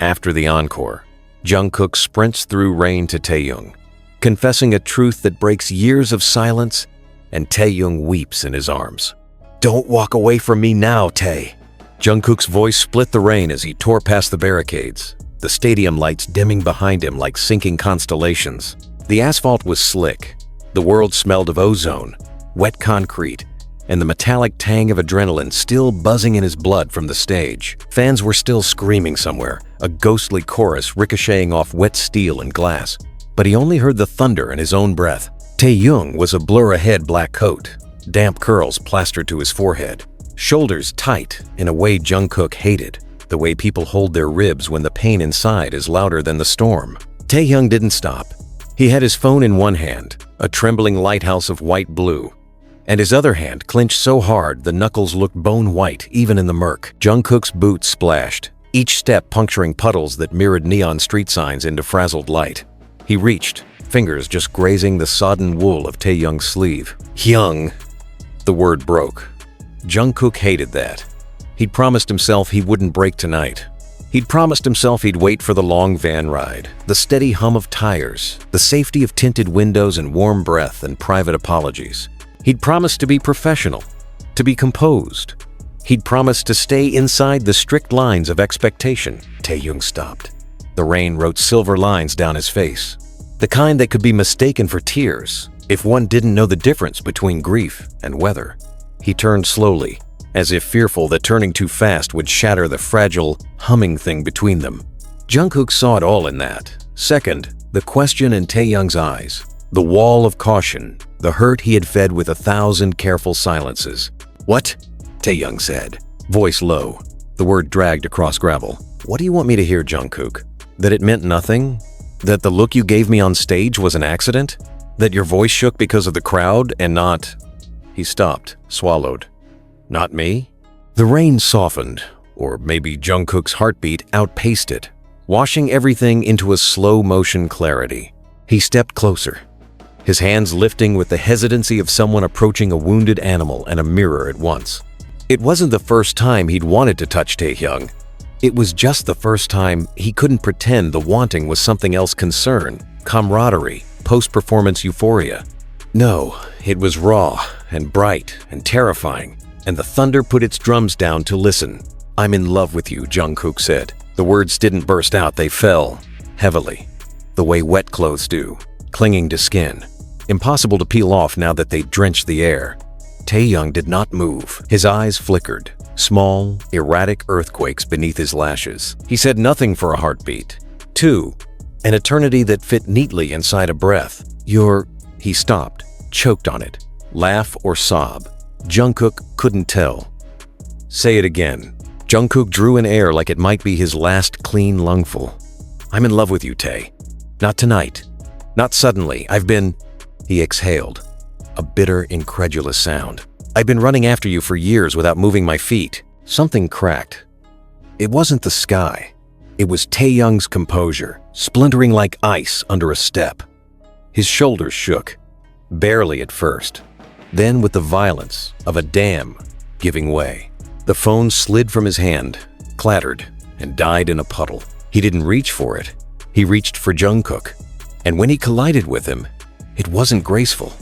After the encore, Jungkook sprints through rain to Taehyung, confessing a truth that breaks years of silence, and Taehyung weeps in his arms. "Don't walk away from me now, Tae." Jungkook's voice split the rain as he tore past the barricades, the stadium lights dimming behind him like sinking constellations. The asphalt was slick. The world smelled of ozone, wet concrete, and the metallic tang of adrenaline still buzzing in his blood from the stage. Fans were still screaming somewhere, a ghostly chorus ricocheting off wet steel and glass. But he only heard the thunder in his own breath. Taehyung was a blur-ahead black coat, damp curls plastered to his forehead, shoulders tight in a way Jungkook hated, the way people hold their ribs when the pain inside is louder than the storm. Taehyung didn't stop. He had his phone in one hand, a trembling lighthouse of white blue, and his other hand clenched so hard the knuckles looked bone white even in the murk. Jungkook's boots splashed, each step puncturing puddles that mirrored neon street signs into frazzled light. He reached, fingers just grazing the sodden wool of Taehyung's sleeve. "Hyung." The word broke. Jungkook hated that. He'd promised himself he wouldn't break tonight. He'd promised himself he'd wait for the long van ride, the steady hum of tires, the safety of tinted windows and warm breath and private apologies. He'd promised to be professional, to be composed. He'd promised to stay inside the strict lines of expectation. Taehyung stopped. The rain wrote silver lines down his face, the kind that could be mistaken for tears if one didn't know the difference between grief and weather. He turned slowly, as if fearful that turning too fast would shatter the fragile, humming thing between them. Jungkook saw it all in that. Second, the question in Taehyung's eyes, the wall of caution, the hurt he had fed with 1,000 careful silences. "What?" Taehyung said, voice low. The word dragged across gravel. "What do you want me to hear, Jungkook? That it meant nothing? That the look you gave me on stage was an accident? That your voice shook because of the crowd and not—" He stopped, swallowed. "Not me?" The rain softened, or maybe Jungkook's heartbeat outpaced it, washing everything into a slow-motion clarity. He stepped closer, his hands lifting with the hesitancy of someone approaching a wounded animal and a mirror at once. It wasn't the first time he'd wanted to touch Taehyung. It was just the first time he couldn't pretend the wanting was something else: concern, camaraderie, post-performance euphoria. No, it was raw and bright and terrifying, and the thunder put its drums down to listen. "I'm in love with you," Jungkook said. The words didn't burst out, they fell, heavily, the way wet clothes do, clinging to skin, impossible to peel off now that they drenched the air. Taehyung did not move. His eyes flickered, small, erratic earthquakes beneath his lashes. He said nothing for a heartbeat. 2, an eternity that fit neatly inside a breath. He stopped, choked on it. Laugh or sob? Jungkook couldn't tell. "Say it again." Jungkook drew in air like it might be his last clean lungful. "I'm in love with you, Tae. Not tonight. Not suddenly. He exhaled, a bitter, incredulous sound. "I've been running after you for years without moving my feet." Something cracked. It wasn't the sky. It was Taehyung's composure, splintering like ice under a step. His shoulders shook, barely at first, then with the violence of a dam giving way. The phone slid from his hand, clattered, and died in a puddle. He didn't reach for it. He reached for Jungkook, and when he collided with him, it wasn't graceful.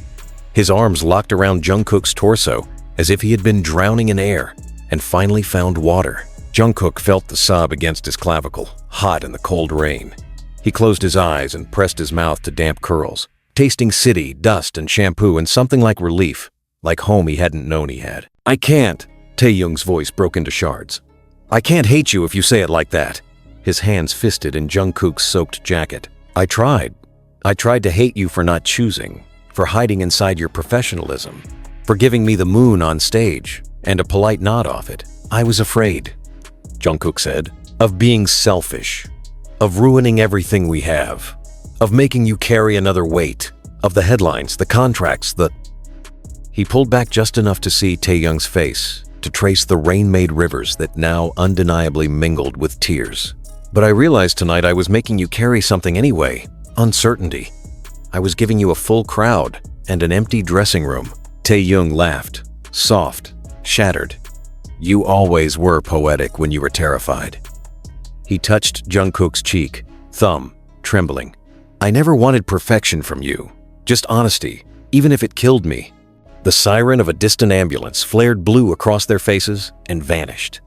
His arms locked around Jungkook's torso as if he had been drowning in air and finally found water. Jungkook felt the sob against his clavicle, hot in the cold rain. He closed his eyes and pressed his mouth to damp curls, tasting city, dust, and shampoo and something like relief, like home he hadn't known he had. "I can't," Taehyung's voice broke into shards. "I can't hate you if you say it like that." His hands fisted in Jungkook's soaked jacket. I tried to hate you for not choosing, for hiding inside your professionalism, for giving me the moon on stage and a polite nod off it. I was afraid," Jungkook said, "of being selfish, of ruining everything we have, of making you carry another weight, of the headlines, the contracts, the—" He pulled back just enough to see Taehyung's face, to trace the rain-made rivers that now undeniably mingled with tears. "But I realized tonight I was making you carry something anyway. Uncertainty. I was giving you a full crowd and an empty dressing room." Taehyung laughed, soft, shattered. "You always were poetic when you were terrified." He touched Jungkook's cheek, thumb trembling. "I never wanted perfection from you, just honesty, even if it killed me." The siren of a distant ambulance flared blue across their faces and vanished.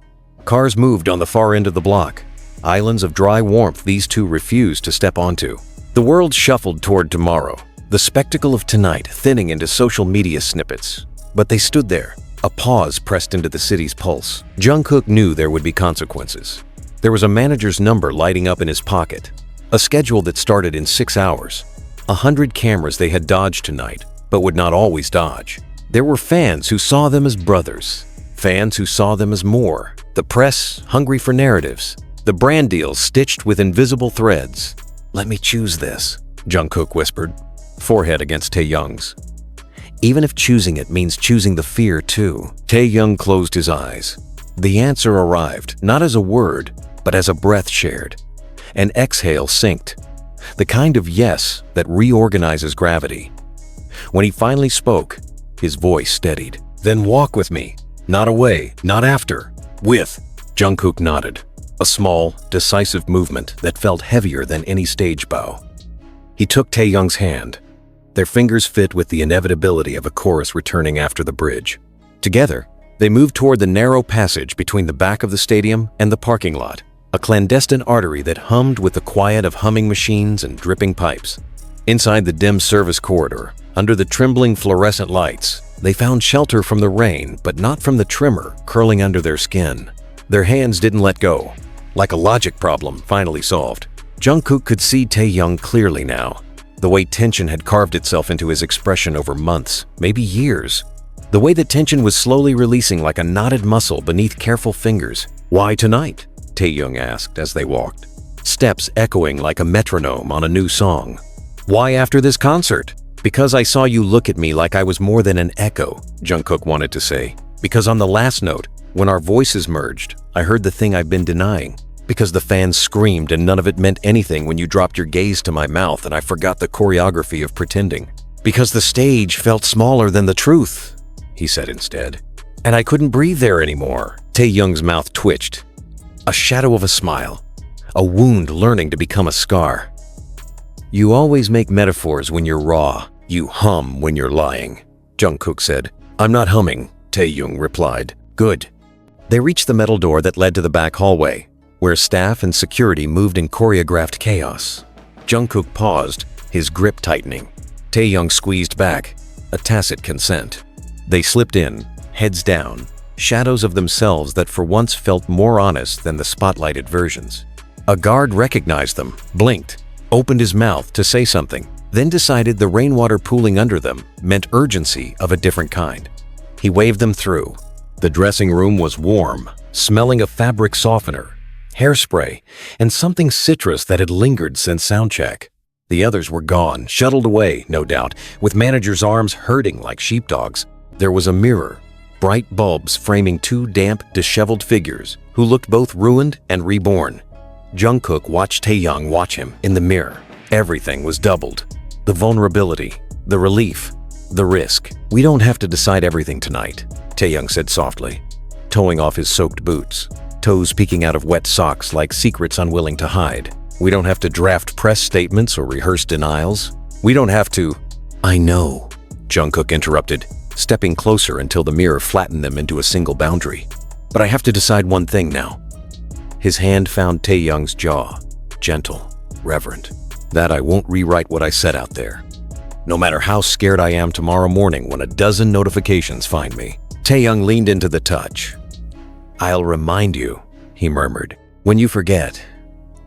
Cars moved on the far end of the block, islands of dry warmth these two refused to step onto. The world shuffled toward tomorrow, the spectacle of tonight thinning into social media snippets. But they stood there, a pause pressed into the city's pulse. Jungkook knew there would be consequences. There was a manager's number lighting up in his pocket, a schedule that started in 6 hours. 100 cameras they had dodged tonight, but would not always dodge. There were fans who saw them as brothers, fans who saw them as more, the press hungry for narratives, the brand deals stitched with invisible threads. "Let me choose this," Jungkook whispered, forehead against Taehyung's. "Even if choosing it means choosing the fear too." Taehyung closed his eyes. The answer arrived, not as a word, but as a breath shared. An exhale synced, the kind of yes that reorganizes gravity. When he finally spoke, his voice steadied. "Then walk with me. Not away, not after. With." Jungkook nodded, a small, decisive movement that felt heavier than any stage bow. He took Taehyung's hand. Their fingers fit with the inevitability of a chorus returning after the bridge. Together, they moved toward the narrow passage between the back of the stadium and the parking lot, a clandestine artery that hummed with the quiet of humming machines and dripping pipes. Inside the dim service corridor, under the trembling fluorescent lights, they found shelter from the rain, but not from the tremor curling under their skin. Their hands didn't let go, like a logic problem finally solved. Jungkook could see Taehyung clearly now. The way tension had carved itself into his expression over months, maybe years. The way that tension was slowly releasing like a knotted muscle beneath careful fingers. "Why tonight?" Taehyung asked as they walked, steps echoing like a metronome on a new song. "Why after this concert?" "Because I saw you look at me like I was more than an echo," Jungkook wanted to say. "Because on the last note, when our voices merged, I heard the thing I've been denying. Because the fans screamed and none of it meant anything when you dropped your gaze to my mouth and I forgot the choreography of pretending. Because the stage felt smaller than the truth," he said instead. "And I couldn't breathe there anymore." Taehyung's mouth twitched. A shadow of a smile, a wound learning to become a scar. "You always make metaphors when you're raw. You hum when you're lying," Jungkook said. "I'm not humming," Taehyung replied. "Good." They reached the metal door that led to the back hallway, where staff and security moved in choreographed chaos. Jungkook paused, his grip tightening. Taehyung squeezed back, a tacit consent. They slipped in, heads down, shadows of themselves that for once felt more honest than the spotlighted versions. A guard recognized them, blinked, opened his mouth to say something, then decided the rainwater pooling under them meant urgency of a different kind. He waved them through. The dressing room was warm, smelling of fabric softener, hairspray, and something citrus that had lingered since soundcheck. The others were gone, shuttled away, no doubt, with managers' arms hurting like sheepdogs. There was a mirror, bright bulbs framing two damp, disheveled figures who looked both ruined and reborn. Jungkook watched Taehyung watch him in the mirror. Everything was doubled. The vulnerability, the relief, the risk. "We don't have to decide everything tonight," Taehyung said softly, toeing off his soaked boots, toes peeking out of wet socks like secrets unwilling to hide. "We don't have to draft press statements or rehearse denials. We don't have to—" "I know," Jungkook interrupted, stepping closer until the mirror flattened them into a single boundary. "But I have to decide one thing now." His hand found Taehyung's jaw, gentle, reverent. "That I won't rewrite what I said out there, no matter how scared I am tomorrow morning when a dozen notifications find me." Taehyung leaned into the touch. "I'll remind you," he murmured, "when you forget,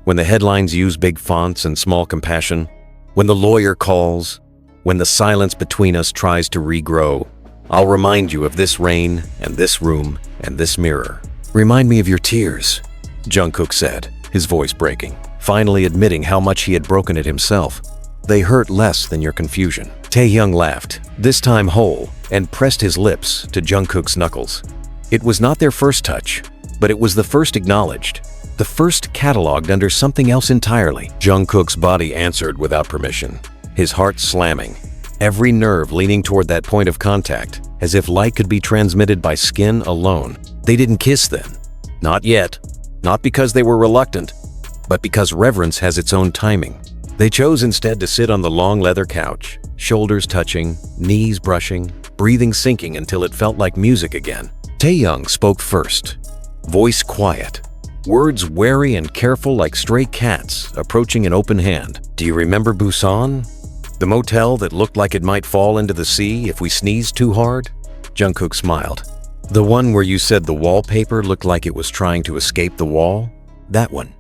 when the headlines use big fonts and small compassion, when the lawyer calls, when the silence between us tries to regrow. I'll remind you of this rain and this room and this mirror. Remind me of your tears," Jungkook said, his voice breaking, finally admitting how much he had broken it himself. "They hurt less than your confusion." Taehyung laughed, this time whole, and pressed his lips to Jungkook's knuckles. It was not their first touch, but it was the first acknowledged, the first cataloged under something else entirely. Jungkook's body answered without permission, his heart slamming, every nerve leaning toward that point of contact, as if light could be transmitted by skin alone. They didn't kiss then. Not yet. Not because they were reluctant, but because reverence has its own timing. They chose instead to sit on the long leather couch, shoulders touching, knees brushing, breathing sinking until it felt like music again. Taehyung spoke first, voice quiet, words wary and careful like stray cats approaching an open hand. Do you remember Busan? The motel that looked like it might fall into the sea if we sneezed too hard? Jungkook smiled. The one where you said the wallpaper looked like it was trying to escape the wall? That one.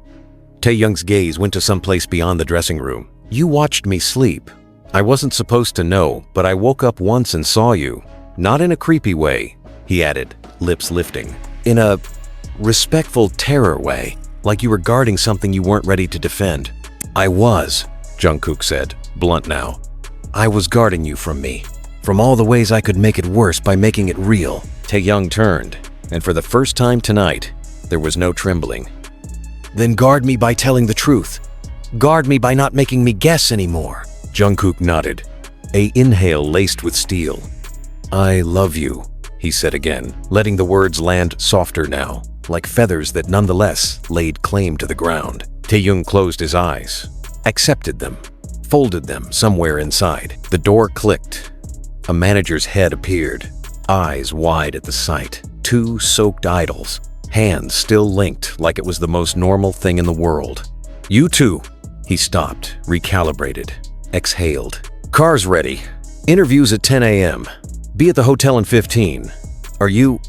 Taehyung's gaze went to someplace beyond the dressing room. You watched me sleep. I wasn't supposed to know, but I woke up once and saw you. Not in a creepy way, he added, lips lifting. In a respectful terror way, like you were guarding something you weren't ready to defend. I was, Jungkook said, blunt now. I was guarding you from me, from all the ways I could make it worse by making it real. Taehyung turned, and for the first time tonight, there was no trembling. Then guard me by telling the truth. Guard me by not making me guess anymore. Jungkook nodded, a inhale laced with steel. I love you, he said again, letting the words land softer now, like feathers that nonetheless laid claim to the ground. Taehyung closed his eyes, accepted them, folded them somewhere inside. The door clicked. A manager's head appeared, eyes wide at the sight. Two soaked idols, hands still linked like it was the most normal thing in the world. You two. He stopped, recalibrated, exhaled. Car's ready. Interviews at 10 a.m. Be at the hotel in 15. Are you?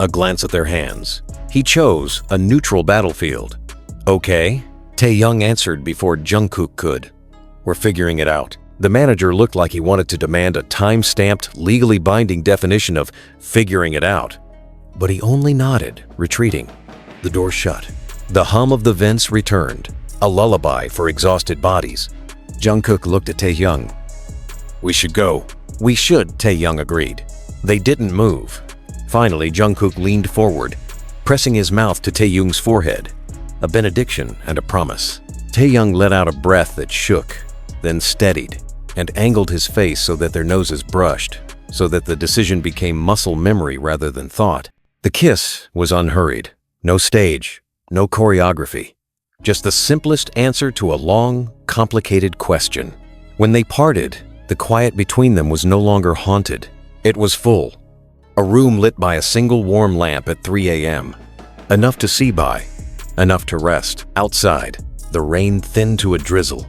A glance at their hands. He chose a neutral battlefield. Okay. Taehyung answered before Jungkook could. We're figuring it out. The manager looked like he wanted to demand a time-stamped, legally binding definition of figuring it out. But he only nodded, retreating. The door shut. The hum of the vents returned, a lullaby for exhausted bodies. Jungkook looked at Taehyung. We should go. We should, Taehyung agreed. They didn't move. Finally, Jungkook leaned forward, pressing his mouth to Taehyung's forehead. A benediction and a promise. Taehyung let out a breath that shook, then steadied, and angled his face so that their noses brushed, so that the decision became muscle memory rather than thought. The kiss was unhurried. No stage, no choreography. Just the simplest answer to a long, complicated question. When they parted, the quiet between them was no longer haunted. It was full. A room lit by a single warm lamp at 3 a.m. Enough to see by, enough to rest. Outside, the rain thinned to a drizzle.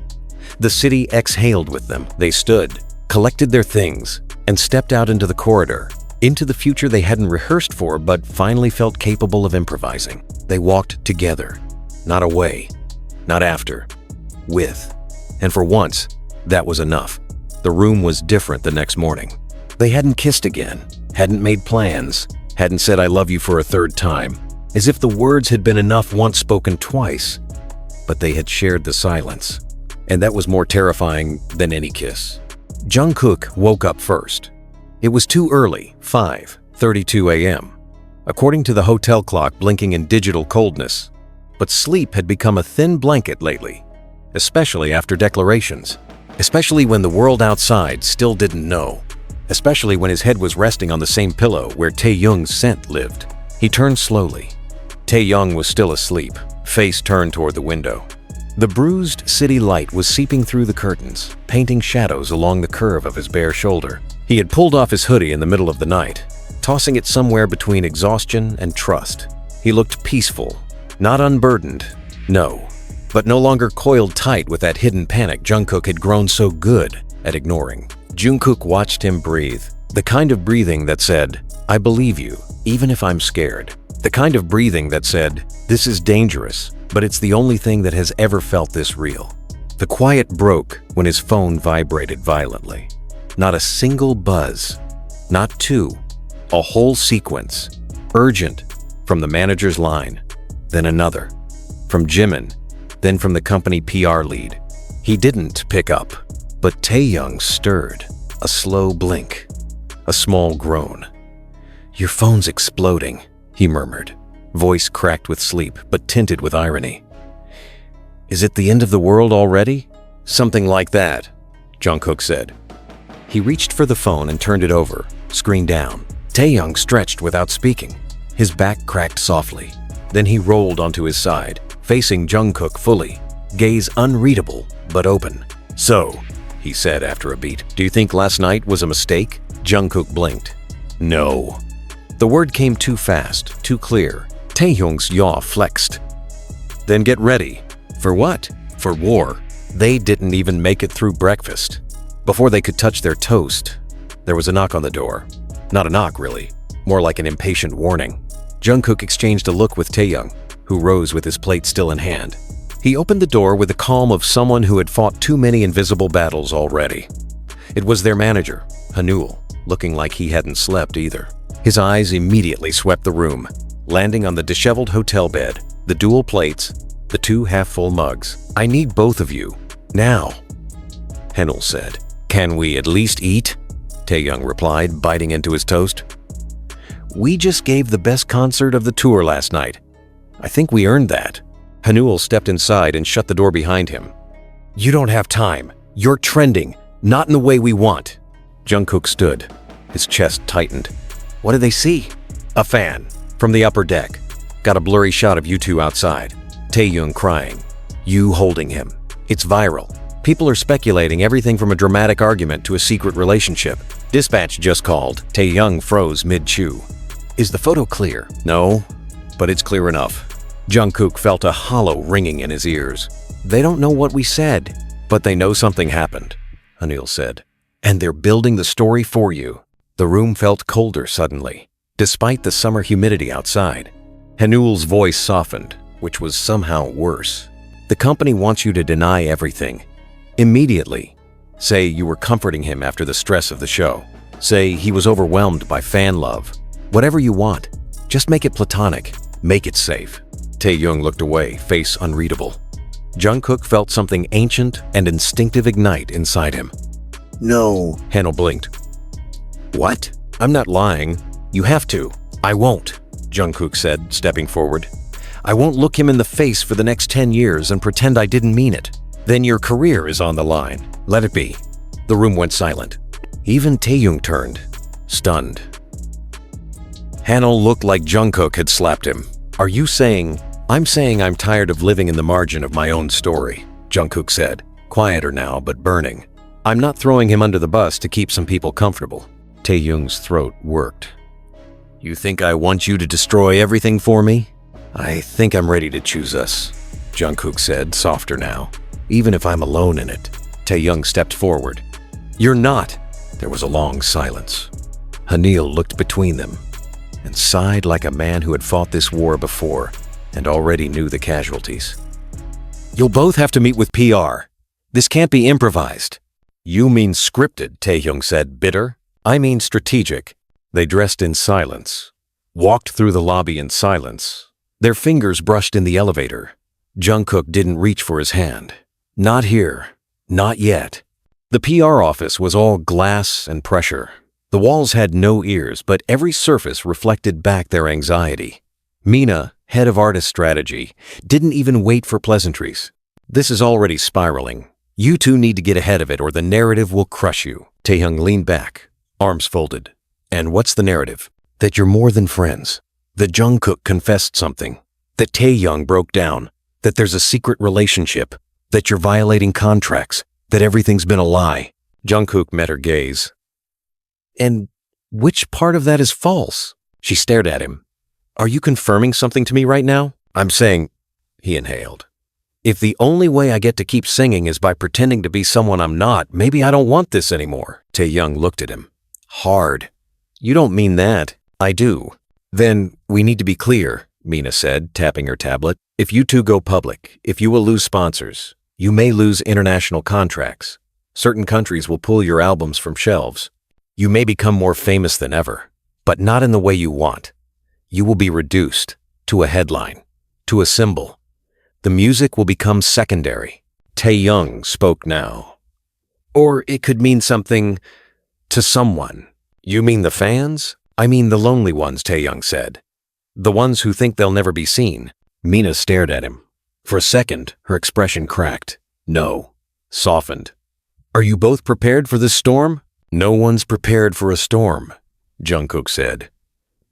The city exhaled with them. They stood, collected their things, and stepped out into the corridor, into the future they hadn't rehearsed for but finally felt capable of improvising. They walked together, not away, not after, with. And for once, that was enough. The room was different the next morning. They hadn't kissed again, hadn't made plans, hadn't said I love you for a third time, as if the words had been enough once spoken twice. But they had shared the silence, and that was more terrifying than any kiss. Jungkook woke up first. It was too early, 5:32 a.m., according to the hotel clock blinking in digital coldness. But sleep had become a thin blanket lately, especially after declarations, especially when the world outside still didn't know, especially when his head was resting on the same pillow where Taehyung's scent lived. He turned slowly. Taehyung was still asleep, face turned toward the window. The bruised city light was seeping through the curtains, painting shadows along the curve of his bare shoulder. He had pulled off his hoodie in the middle of the night, tossing it somewhere between exhaustion and trust. He looked peaceful, not unburdened, no, but no longer coiled tight with that hidden panic Jungkook had grown so good at ignoring. Jungkook watched him breathe, the kind of breathing that said, I believe you, even if I'm scared. The kind of breathing that said, this is dangerous, but it's the only thing that has ever felt this real. The quiet broke when his phone vibrated violently. Not a single buzz, not two, a whole sequence, urgent, from the manager's line, then another, from Jimin, then from the company PR lead. He didn't pick up, but Taehyung stirred, a slow blink, a small groan. Your phone's exploding, he murmured, voice cracked with sleep but tinted with irony. Is it the end of the world already? Something like that, Jungkook said. He reached for the phone and turned it over, screen down. Taehyung stretched without speaking. His back cracked softly. Then he rolled onto his side, facing Jungkook fully, gaze unreadable but open. "So," he said after a beat, "do you think last night was a mistake?" Jungkook blinked. "No." The word came too fast, too clear. Taehyung's jaw flexed. "Then get ready." "For what?" "For war." They didn't even make it through breakfast. Before they could touch their toast, there was a knock on the door. Not a knock, really. More like an impatient warning. Jungkook exchanged a look with Taehyung, who rose with his plate still in hand. He opened the door with the calm of someone who had fought too many invisible battles already. It was their manager, Halu, looking like he hadn't slept either. His eyes immediately swept the room, landing on the disheveled hotel bed, the dual plates, the two half-full mugs. "I need both of you, now," Halu said. "Can we at least eat?" Taehyung replied, biting into his toast. "We just gave the best concert of the tour last night. I think we earned that." Halu stepped inside and shut the door behind him. "You don't have time. You're trending, not in the way we want." Jungkook stood, his chest tightened. What did they see? A fan from the upper deck. Got a blurry shot of you two outside. Taehyung crying. You holding him. It's viral. People are speculating everything from a dramatic argument to a secret relationship. Dispatch just called. Taehyung froze mid-chew. Is the photo clear? No, but it's clear enough. Jungkook felt a hollow ringing in his ears. They don't know what we said, but they know something happened, Anil said. And they're building the story for you. The room felt colder suddenly, despite the summer humidity outside. Hanul's voice softened, which was somehow worse. The company wants you to deny everything. Immediately. Say you were comforting him after the stress of the show. Say he was overwhelmed by fan love. Whatever you want, just make it platonic. Make it safe. Taehyung looked away, face unreadable. Jungkook felt something ancient and instinctive ignite inside him. No, Hanul blinked. What? I'm not lying. You have to. I won't, Jungkook said, stepping forward. I won't look him in the face for the next 10 years and pretend I didn't mean it. Then your career is on the line. Let it be. The room went silent. Even Taehyung turned, stunned. Hanul looked like Jungkook had slapped him. Are you saying? I'm saying I'm tired of living in the margin of my own story, Jungkook said, quieter now but burning. I'm not throwing him under the bus to keep some people comfortable. Taehyung's throat worked. You think I want you to destroy everything for me? I think I'm ready to choose us, Jungkook said, softer now. Even if I'm alone in it. Taehyung stepped forward. You're not. There was a long silence. Hanil looked between them and sighed like a man who had fought this war before and already knew the casualties. You'll both have to meet with PR. This can't be improvised. You mean scripted, Taehyung said, bitter. I mean strategic. They dressed in silence, walked through the lobby in silence. Their fingers brushed in the elevator. Jungkook didn't reach for his hand. Not here. Not yet. The PR office was all glass and pressure. The walls had no ears, but every surface reflected back their anxiety. Mina, head of artist strategy, didn't even wait for pleasantries. This is already spiraling. You two need to get ahead of it or the narrative will crush you. Taehyung leaned back, arms folded. And what's the narrative? That you're more than friends. That Jungkook confessed something. That Taehyung broke down. That there's a secret relationship. That you're violating contracts. That everything's been a lie. Jungkook met her gaze. And which part of that is false? She stared at him. Are you confirming something to me right now? I'm saying, he inhaled. If the only way I get to keep singing is by pretending to be someone I'm not, maybe I don't want this anymore. Taehyung looked at him. Hard. You don't mean that. I do. Then we need to be clear, Mina said, tapping her tablet. If you two go public, if you will lose sponsors, you may lose international contracts. Certain countries will pull your albums from shelves. You may become more famous than ever, but not in the way you want. You will be reduced to a headline, to a symbol. The music will become secondary. Taehyung spoke now. Or it could mean something to someone. You mean the fans? I mean the lonely ones, Taehyung said. The ones who think they'll never be seen. Mina stared at him. For a second, her expression cracked. No. Softened. Are you both prepared for this storm? No one's prepared for a storm, Jungkook said.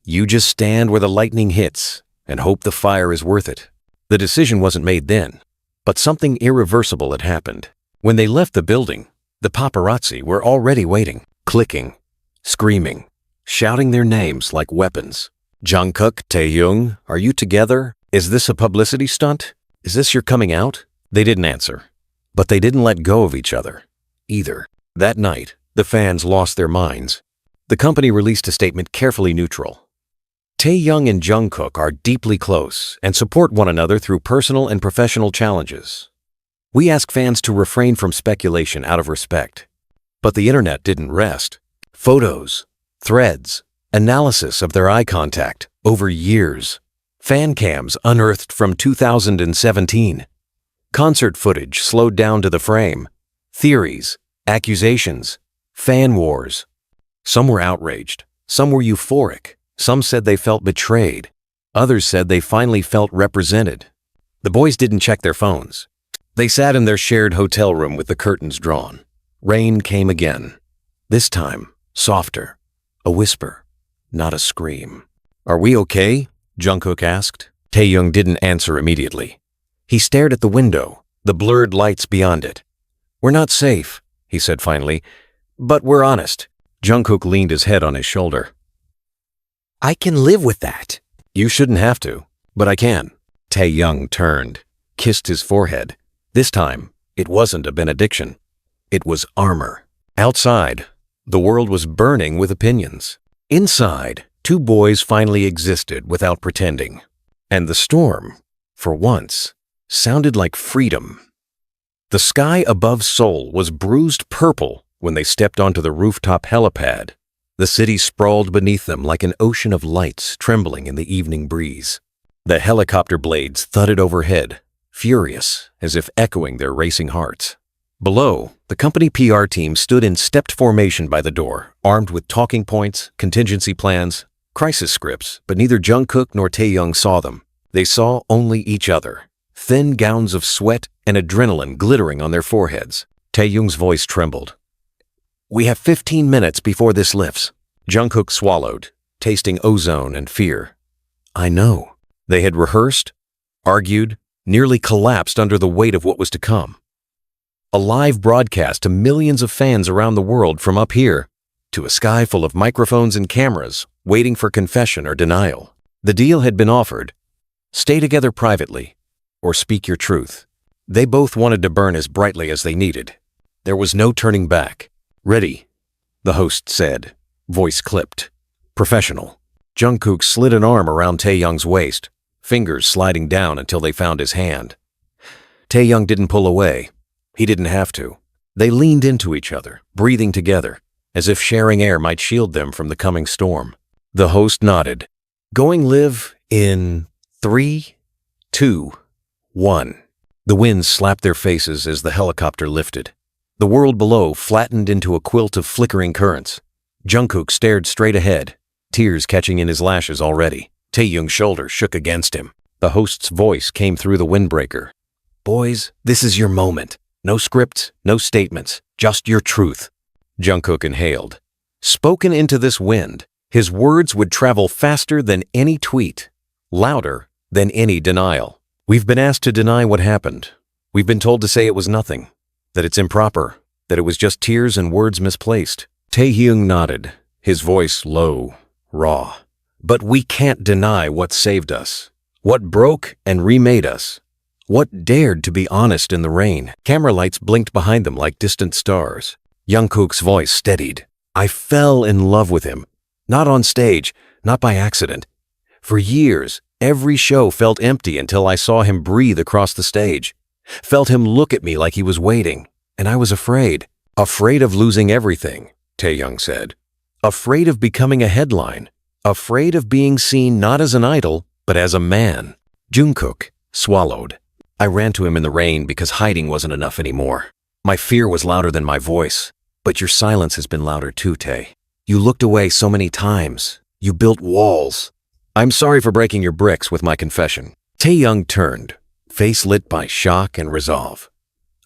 You just stand where the lightning hits and hope the fire is worth it. The decision wasn't made then, but something irreversible had happened. When they left the building, the paparazzi were already waiting, clicking, screaming, shouting their names like weapons. Jungkook, Taehyung, are you together? Is this a publicity stunt? Is this your coming out? They didn't answer, but they didn't let go of each other either. That night, the fans lost their minds. The company released a statement carefully neutral. Taehyung and Jungkook are deeply close and support one another through personal and professional challenges. We ask fans to refrain from speculation out of respect. But the internet didn't rest. Photos, threads, analysis of their eye contact over years. Fan cams unearthed from 2017. Concert footage slowed down to the frame. Theories, accusations, fan wars. Some were outraged. Some were euphoric. Some said they felt betrayed. Others said they finally felt represented. The boys didn't check their phones. They sat in their shared hotel room with the curtains drawn. Rain came again. This time, softer. A whisper, not a scream. Are we okay? Jungkook asked. Taehyung didn't answer immediately. He stared at the window, the blurred lights beyond it. We're not safe, he said finally, but we're honest. Jungkook leaned his head on his shoulder. I can live with that. You shouldn't have to, but I can. Taehyung turned, kissed his forehead. This time, it wasn't a benediction. It was armor. Outside, the world was burning with opinions. Inside, two boys finally existed without pretending. And the storm, for once, sounded like freedom. The sky above Seoul was bruised purple when they stepped onto the rooftop helipad. The city sprawled beneath them like an ocean of lights trembling in the evening breeze. The helicopter blades thudded overhead, furious, as if echoing their racing hearts. Below, the company PR team stood in stepped formation by the door, armed with talking points, contingency plans, crisis scripts, but neither Jungkook nor Taehyung saw them. They saw only each other, thin gowns of sweat and adrenaline glittering on their foreheads. Taehyung's voice trembled. We have 15 minutes before this lifts. Jungkook swallowed, tasting ozone and fear. I know. They had rehearsed, argued, nearly collapsed under the weight of what was to come. A live broadcast to millions of fans around the world from up here, to a sky full of microphones and cameras, waiting for confession or denial. The deal had been offered. Stay together privately, or speak your truth. They both wanted to burn as brightly as they needed. There was no turning back. Ready, the host said, voice clipped. Professional. Jungkook slid an arm around Taehyung's waist, fingers sliding down until they found his hand. Taehyung didn't pull away. He didn't have to. They leaned into each other, breathing together, as if sharing air might shield them from the coming storm. The host nodded. Going live in 3, 2, 1. The winds slapped their faces as the helicopter lifted. The world below flattened into a quilt of flickering currents. Jungkook stared straight ahead, tears catching in his lashes already. Taehyung's shoulder shook against him. The host's voice came through the windbreaker. Boys, this is your moment. No scripts, no statements, just your truth. Jungkook inhaled. Spoken into this wind, his words would travel faster than any tweet, louder than any denial. We've been asked to deny what happened. We've been told to say it was nothing, that it's improper, that it was just tears and words misplaced. Taehyung nodded, his voice low, raw. But we can't deny what saved us, what broke and remade us, what dared to be honest in the rain. Camera lights blinked behind them like distant stars. Jungkook's voice steadied. I fell in love with him, not on stage, not by accident. For years, every show felt empty until I saw him breathe across the stage. Felt him look at me like he was waiting, and I was afraid. Afraid of losing everything, Taehyung said. Afraid of becoming a headline. Afraid of being seen not as an idol, but as a man. Jungkook swallowed. I ran to him in the rain because hiding wasn't enough anymore. My fear was louder than my voice, but your silence has been louder too, Tae. You looked away so many times. You built walls. I'm sorry for breaking your bricks with my confession. Taehyung turned, face lit by shock and resolve.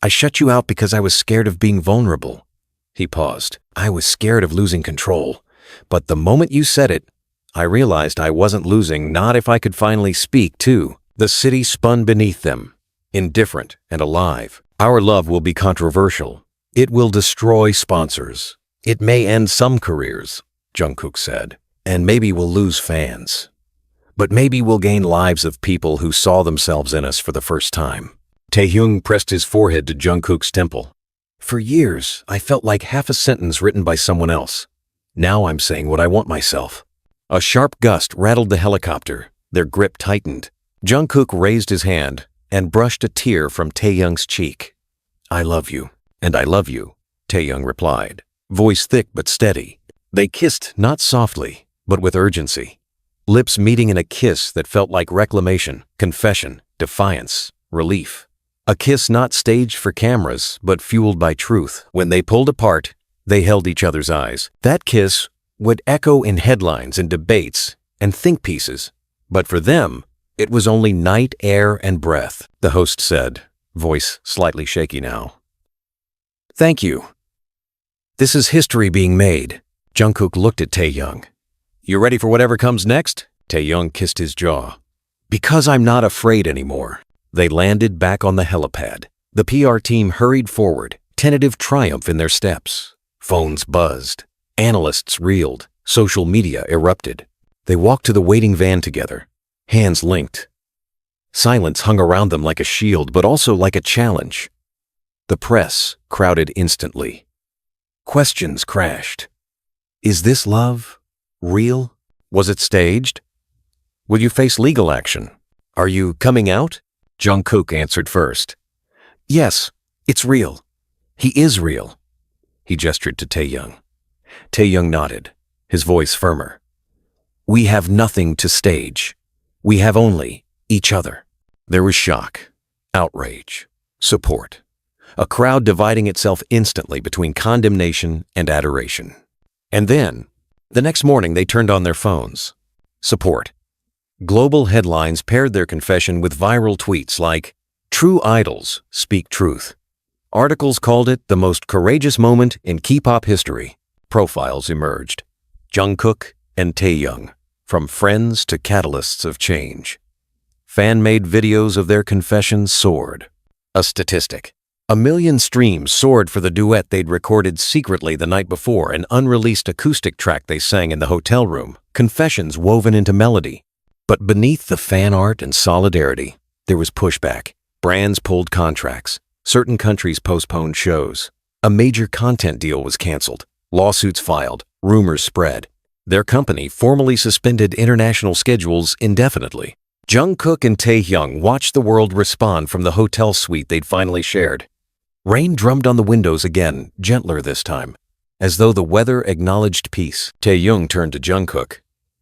I shut you out because I was scared of being vulnerable. He paused. I was scared of losing control. But the moment you said it, I realized I wasn't losing, not if I could finally speak, too. The city spun beneath them, indifferent and alive. Our love will be controversial. It will destroy sponsors. It may end some careers, Jungkook said, and maybe we'll lose fans. But maybe we'll gain lives of people who saw themselves in us for the first time. Taehyung pressed his forehead to Jungkook's temple. For years, I felt like half a sentence written by someone else. Now I'm saying what I want myself. A sharp gust rattled the helicopter. Their grip tightened. Jungkook raised his hand and brushed a tear from Taehyung's cheek. I love you, and I love you, Taehyung replied, voice thick but steady. They kissed not softly, but with urgency. Lips meeting in a kiss that felt like reclamation, confession, defiance, relief. A kiss not staged for cameras, but fueled by truth. When they pulled apart, they held each other's eyes. That kiss would echo in headlines and debates and think pieces. But for them, it was only night, air, and breath, the host said, voice slightly shaky now. Thank you. This is history being made. Jungkook looked at Taehyung. You ready for whatever comes next? Taehyung kissed his jaw. Because I'm not afraid anymore. They landed back on the helipad. The PR team hurried forward, tentative triumph in their steps. Phones buzzed. Analysts reeled. Social media erupted. They walked to the waiting van together, hands linked. Silence hung around them like a shield, but also like a challenge. The press crowded instantly. Questions crashed. Is this love? Real? Was it staged? Will you face legal action? Are you coming out? Jungkook answered first. Yes, it's real. He is real. He gestured to Taehyung. Taehyung nodded, his voice firmer. We have nothing to stage. We have only each other. There was shock, outrage, support. A crowd dividing itself instantly between condemnation and adoration. And then, the next morning they turned on their phones. Support. Global headlines paired their confession with viral tweets like, True idols speak truth. Articles called it the most courageous moment in kpop history. Profiles emerged. Jungkook and Taehyung, from friends to catalysts of change. Fan-made videos of their confessions soared. A statistic. 1 million streams soared for the duet they'd recorded secretly the night before, an unreleased acoustic track they sang in the hotel room, confessions woven into melody. But beneath the fan art and solidarity, there was pushback. Brands pulled contracts. Certain countries postponed shows. A major content deal was canceled. Lawsuits filed. Rumors spread. Their company formally suspended international schedules indefinitely. Jungkook and Taehyung watched the world respond from the hotel suite they'd finally shared. Rain drummed on the windows again, gentler this time, as though the weather acknowledged peace. Taehyung turned to Jungkook.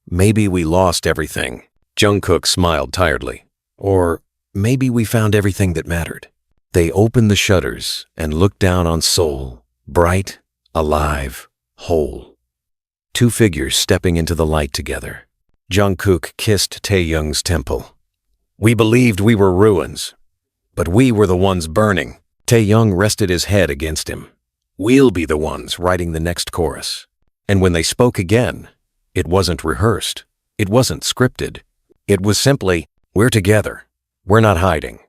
Maybe we lost everything. Jungkook smiled tiredly. Or maybe we found everything that mattered. They opened the shutters and looked down on Seoul, bright, alive, whole. Two figures stepping into the light together. Jungkook kissed Taehyung's temple. We believed we were ruins, but we were the ones burning. Taehyung rested his head against him. We'll be the ones writing the next chorus. And when they spoke again, it wasn't rehearsed. It wasn't scripted. It was simply, we're together. We're not hiding.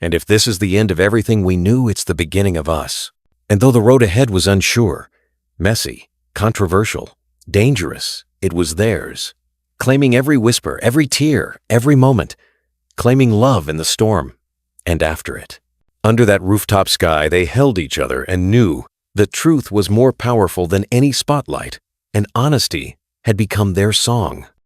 And if this is the end of everything we knew, it's the beginning of us. And though the road ahead was unsure, messy, controversial, dangerous, it was theirs. Claiming every whisper, every tear, every moment. Claiming love in the storm and after it. Under that rooftop sky, they held each other and knew the truth was more powerful than any spotlight, and honesty had become their song.